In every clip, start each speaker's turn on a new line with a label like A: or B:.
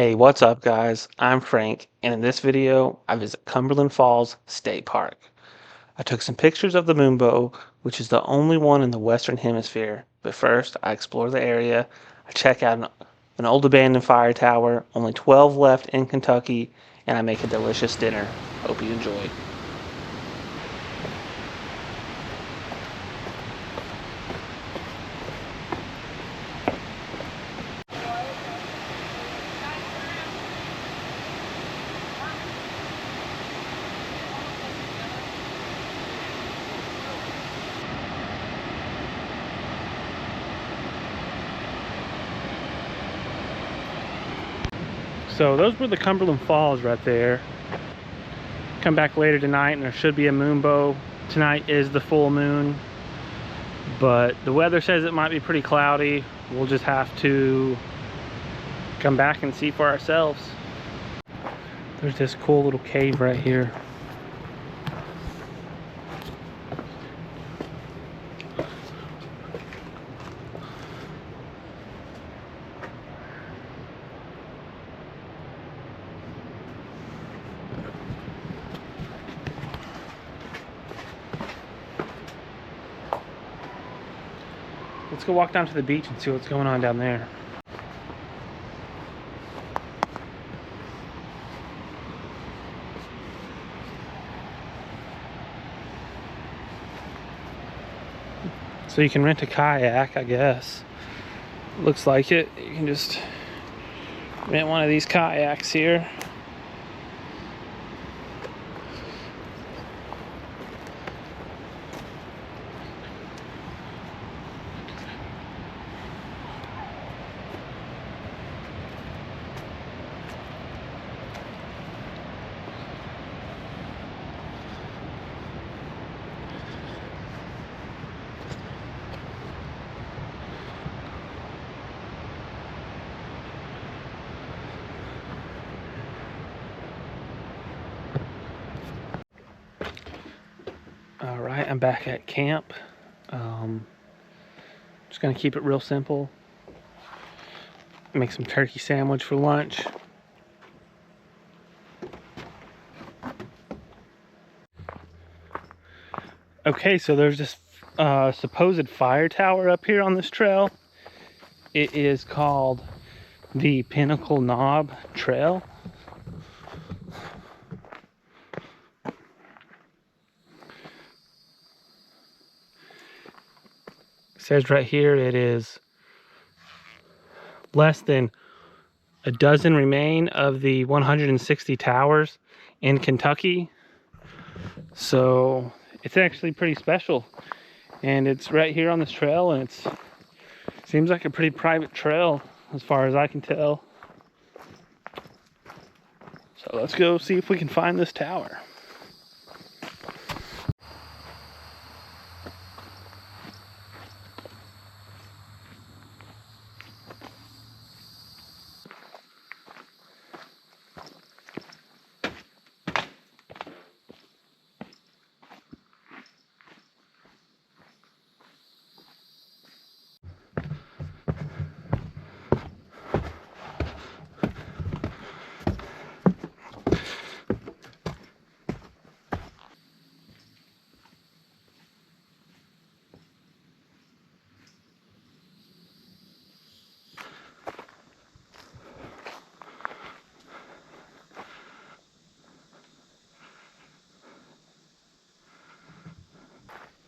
A: Hey, what's up guys? I'm Frank, and in this video, I visit Cumberland Falls State Park. I took some pictures of the Moonbow, which is the only one in the Western Hemisphere. But first, I explore the area, I check out an old abandoned fire tower, only 12 left in Kentucky, and I make a delicious dinner. Hope you enjoy. So those were the Cumberland Falls right there. Come back later tonight and there should be a moonbow. Tonight is the full moon, but the weather says it might be pretty cloudy. We'll just have to come back and see for ourselves. There's this cool little cave right here. Let's go walk down to the beach and see what's going on down there. So you can rent a kayak, I guess. Looks like it. You can just rent one of these kayaks here. Alright, I'm back at camp. Just gonna keep it real simple. Make some turkey sandwich for lunch. Okay, so there's this supposed fire tower up here on this trail. It is called the Pinnacle Knob Trail. Says right here it is less than a dozen remain of the 160 towers in Kentucky. So it's actually pretty special, and it's right here on this trail, and it seems like a pretty private trail as far as I can tell. So let's go see if we can find this tower.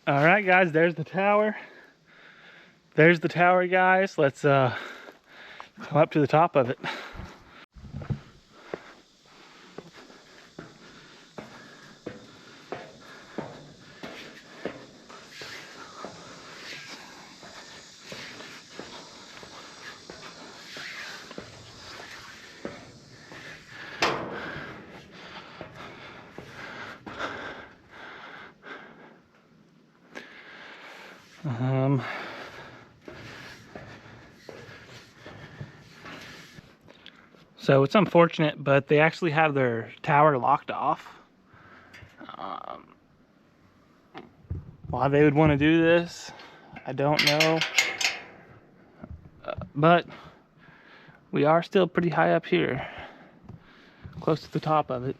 A: All right, guys, there's the tower. There's the tower, guys. Let's go up to the top of it. So it's unfortunate, but they actually have their tower locked off. Why they would want to do this, I don't know. But We are still pretty high up here, close to the top of it.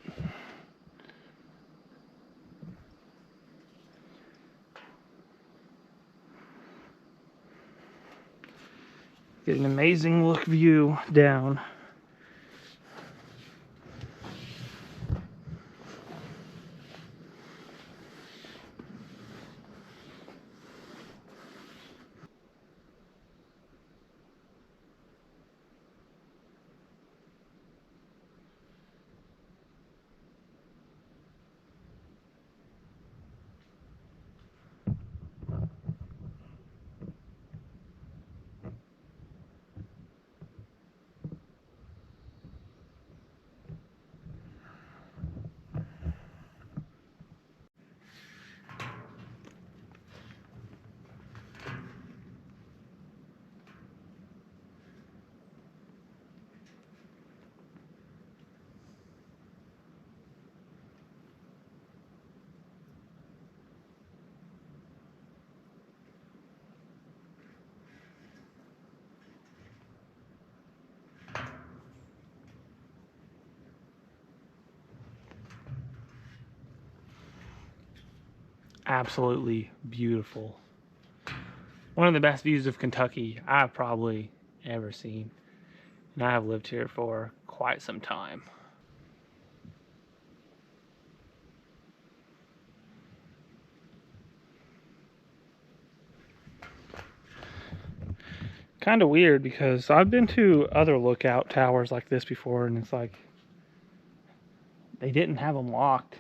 A: Get an amazing look view down. Absolutely beautiful. One of the best views of Kentucky I've probably ever seen. And I have lived here for quite some time. Kind of weird because I've been to other lookout towers like this before, and it's like they didn't have them locked.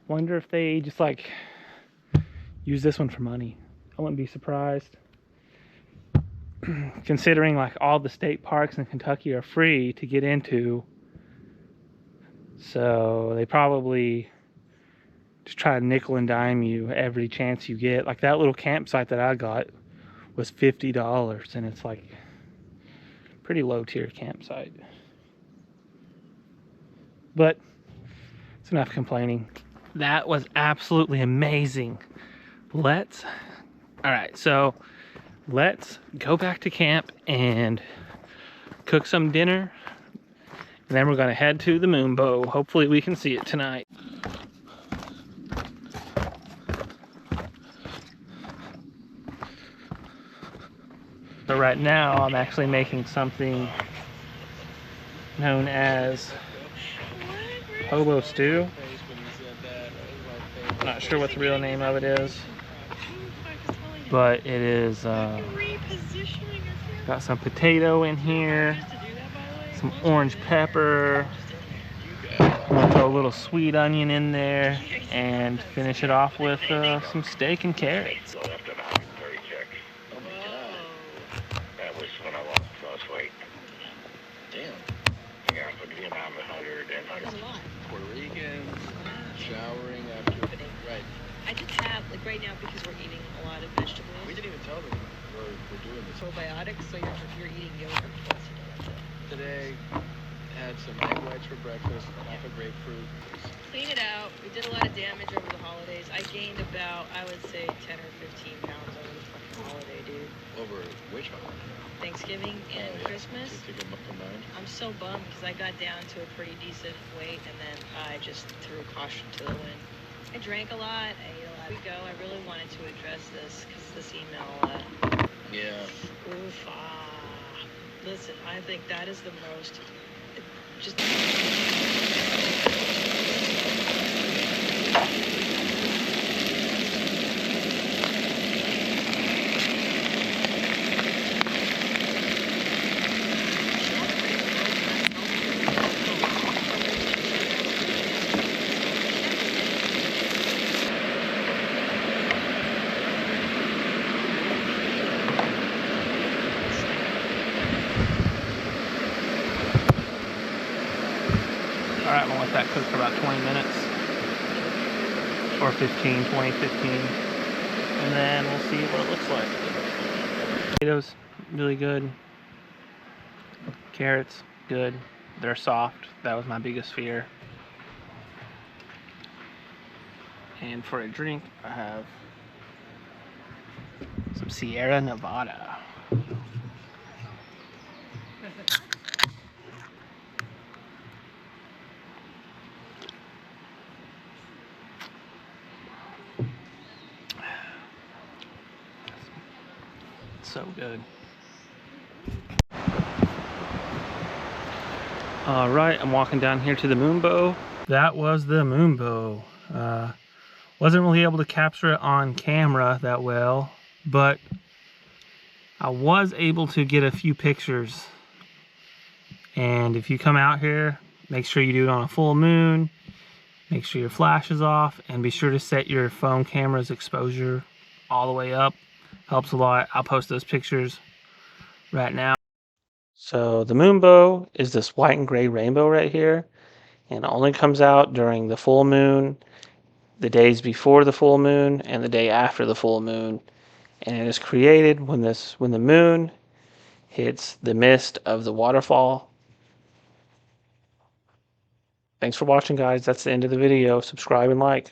A: Wonder if they just like use this one for money. I wouldn't be surprised. Considering like all the state parks in Kentucky are free to get into, so they probably just try to nickel and dime you every chance you get. Like that little campsite that I got was $50, and it's like pretty low tier campsite. But it's enough complaining. That was absolutely amazing. Alright, so let's go back to camp and cook some dinner, and then we're gonna head to the Moonbow. Hopefully we can see it tonight. So right now I'm actually making something known as hobo stew. I'm not sure what the real name of it is, but it is got some potato in here, some orange pepper. I'm gonna throw a little sweet onion in there and finish it off with some steak and carrots.
B: Showering after. Right. I just have, like right now, because we're eating a lot of vegetables. We didn't even tell them we're doing this. Probiotics, so you're eating yogurt. Today, had some egg whites for breakfast, half a grapefruit. Clean it out. We did a lot of damage over the holidays. I gained about, I would say, 10 or 15 pounds over the fucking holiday, dude. Over which holiday? Thanksgiving and Christmas. I'm so bummed because I got down to a pretty decent weight, and then I just threw caution to the wind. I drank a lot, I ate a lot. Here we go. I really wanted to address this because this email. Yeah. Oof. Listen, I think that is the most. Just.
A: Alright, I'm gonna let that cook for about 20 minutes. Or 15, 20, 15. And then we'll see what it looks like. Potatoes, really good. Carrots, good. They're soft. That was my biggest fear. And for a drink, I have some Sierra Nevada. so good. All right, I'm walking down here to the Moonbow. That was the Moonbow. Wasn't really able to capture it on camera that well, but I was able to get a few pictures. And if you come out here, make sure you do it on a full moon. Make sure your flash is off, and be sure to set your phone camera's exposure all the way up. Helps a lot. I'll post those pictures right now. So the Moonbow is this white and gray rainbow right here, and it only comes out during the full moon, the days before the full moon, and the day after the full moon. And it is created when the moon hits the mist of the waterfall. Thanks for watching, guys. That's the end of the video. Subscribe and like.